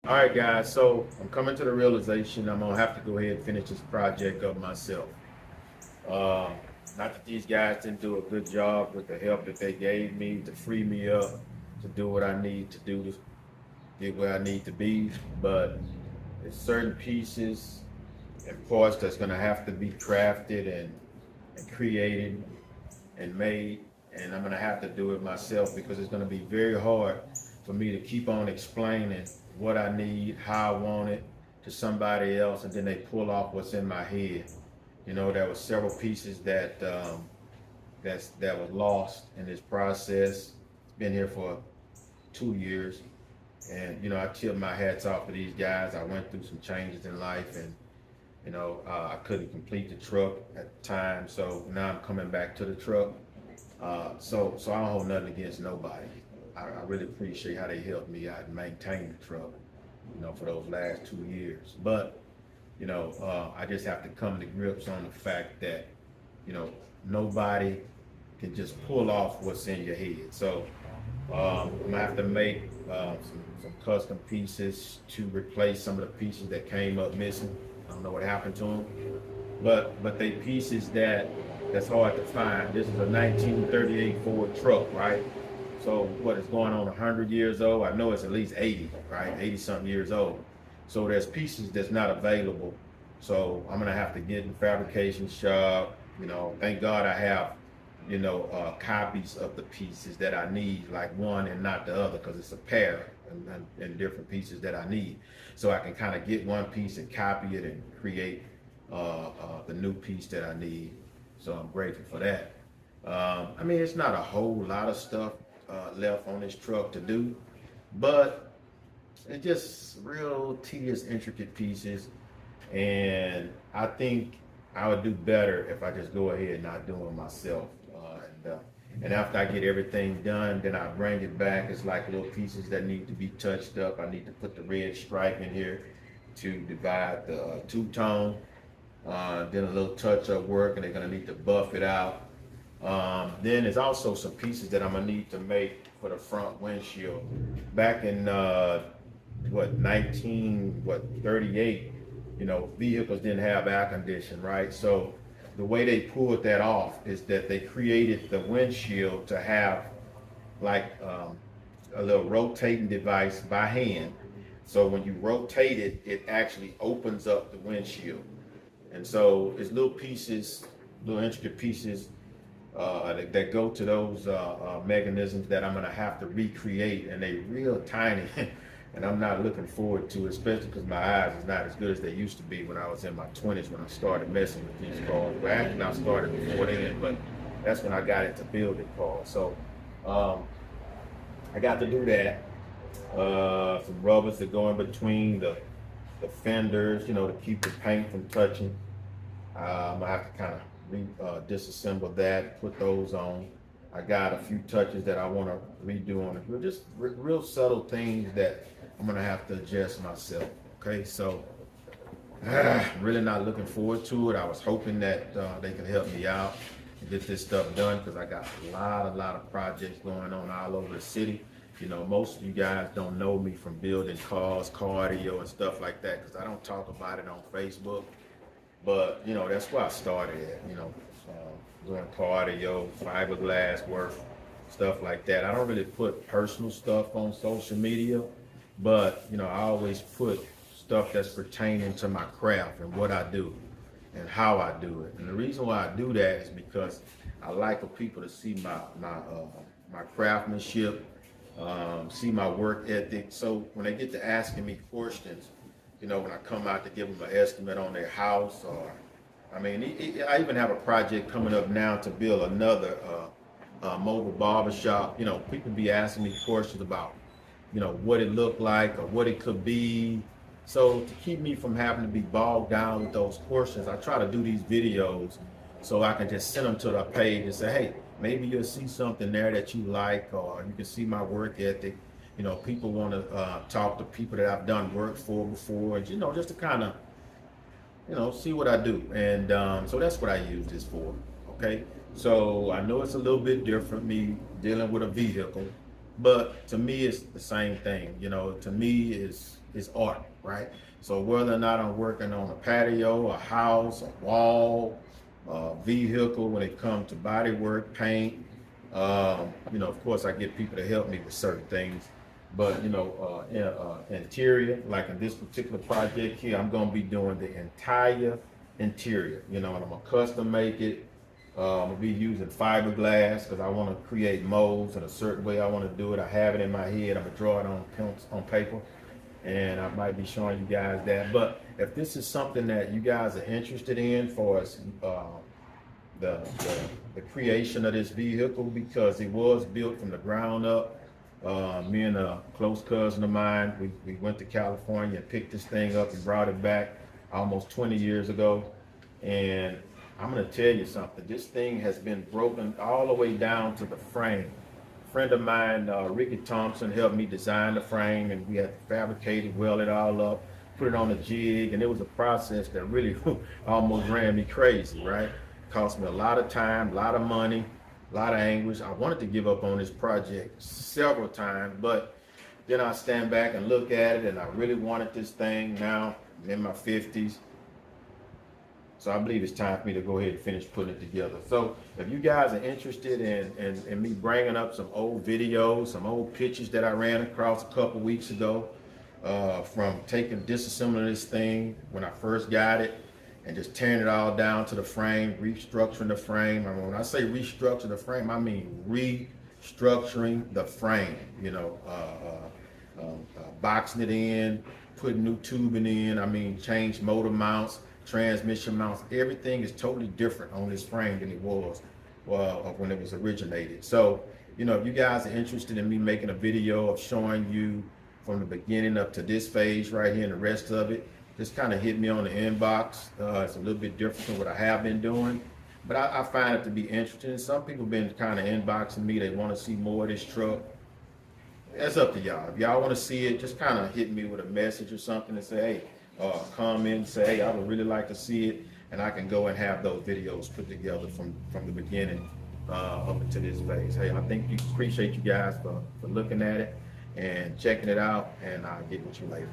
All right, guys. So I'm coming to the realization I'm gonna have to go ahead and finish this project up myself. Uh, Not that these guys didn't do a good job with the help that they gave me to free me up to do what I need to do to get where I need to be, but there's certain pieces and parts that's gonna have to be crafted and created and made, and I'm gonna have to do it myself because it's gonna be very hard for me to keep on explaining what I need, how I want it to somebody else, and then they pull off what's in my head. There were several pieces that was lost in this process. It's been here for 2 years, and I tip my hats off to these guys. I went through some changes in life, and I couldn't complete the truck at the time, so now I'm coming back to the truck. So I don't hold nothing against nobody. I really appreciate how they helped me out and maintain the truck, for those last 2 years. But, I just have to come to grips on the fact that, nobody can just pull off what's in your head. So I'm gonna have to make some custom pieces to replace some of the pieces that came up missing. I don't know what happened to them, but they pieces that's hard to find. This is a 1938 Ford truck, right? So what is going on 100 years old? I know it's at least 80, right? 80 something years old. So there's pieces that's not available. So I'm gonna have to get in the fabrication shop. Thank God I have, copies of the pieces that I need, like one and not the other, because it's a pair and different pieces that I need. So I can kind of get one piece and copy it and create the new piece that I need. So I'm grateful for that. It's not a whole lot of stuff left on this truck to do, but it's just real tedious, intricate pieces. And I think I would do better if I just go ahead and not do it myself. And after I get everything done, then I bring it back. It's like little pieces that need to be touched up. I need to put the red stripe in here to divide the two-tone. Then a little touch-up work, and they're gonna need to buff it out. Then there's also some pieces that I'm gonna need to make for the front windshield. Back in 38, vehicles didn't have air conditioning, right? So the way they pulled that off is that they created the windshield to have like a little rotating device by hand. So when you rotate it, it actually opens up the windshield. And so it's little pieces, little intricate pieces that go to those mechanisms that I'm gonna have to recreate, and they real tiny. And I'm not looking forward to it, especially because my eyes is not as good as they used to be when I was in my 20s when I started messing with these cars. Well, actually, I started before then, but that's when I got into building cars. So I got to do that. Some rubbers that go in between the fenders, to keep the paint from touching. I'm gonna have to kind of disassemble that, put those on. I got a few touches that I want to redo on it. Just real subtle things that I'm gonna have to adjust myself. Okay, so really not looking forward to it. I was hoping that they could help me out and get this stuff done because I got a lot of projects going on all over the city. Most of you guys don't know me from building cars, cardio, and stuff like that because I don't talk about it on Facebook. But that's where I started at. Doing cardio, fiberglass work, stuff like that. I don't really put personal stuff on social media, but I always put stuff that's pertaining to my craft and what I do and how I do it. And the reason why I do that is because I like for people to see my craftsmanship, see my work ethic. So when they get to asking me questions, when I come out to give them an estimate on their house, or I even have a project coming up now to build another mobile barber shop. People be asking me questions about, what it looked like or what it could be. So to keep me from having to be bogged down with those questions, I try to do these videos so I can just send them to the page and say, hey, maybe you'll see something there that you like, or you can see my work ethic. People want to talk to people that I've done work for before, just to kind of, see what I do. And so that's what I use this for, okay? So I know it's a little bit different, me dealing with a vehicle, but to me, it's the same thing. To me, is art, right? So whether or not I'm working on a patio, a house, a wall, a vehicle, when it comes to body work, paint, you know, of course I get people to help me with certain things, but you know, interior, like in this particular project here, I'm gonna be doing the entire interior, you know, and I'm gonna custom make it. I'm gonna be using fiberglass because I want to create molds in a certain way I want to do it. I have it in my head. I'm gonna draw it on paper, and I might be showing you guys that. But if this is something that you guys are interested in for us, the creation of this vehicle, because it was built from the ground up. Me and a close cousin of mine, we went to California and picked this thing up and brought it back almost 20 years ago. And I'm gonna tell you something, this thing has been broken all the way down to the frame. A friend of mine, Ricky Thompson, helped me design the frame, and we had to fabricate it, weld it all up, put it on a jig, and it was a process that really almost ran me crazy, right? Cost me a lot of time, a lot of money, a lot of anguish. I wanted to give up on this project several times, but then I stand back and look at it, and I really wanted this thing. Now I'm in my 50s. So I believe it's time for me to go ahead and finish putting it together. So if you guys are interested in me bringing up some old videos, some old pictures that I ran across a couple weeks ago, from disassembling this thing when I first got it, and just tearing it all down to the frame, restructuring the frame. I mean, when I say restructure the frame, I mean restructuring the frame, you know, boxing it in, putting new tubing in, I mean, change motor mounts, transmission mounts. Everything is totally different on this frame than it was when it was originated. So, you know, if you guys are interested in me making a video of showing you from the beginning up to this phase right here and the rest of it, just kind of hit me on the inbox. It's a little bit different than what I have been doing, but I find it to be interesting. Some people have been kind of inboxing me. They want to see more of this truck. That's up to y'all. If y'all want to see it, just kind of hit me with a message or something and say, hey, comment, say, hey, I would really like to see it, and I can go and have those videos put together from the beginning up into this phase. Hey, I think you appreciate you guys for looking at it and checking it out, and I'll get with you later.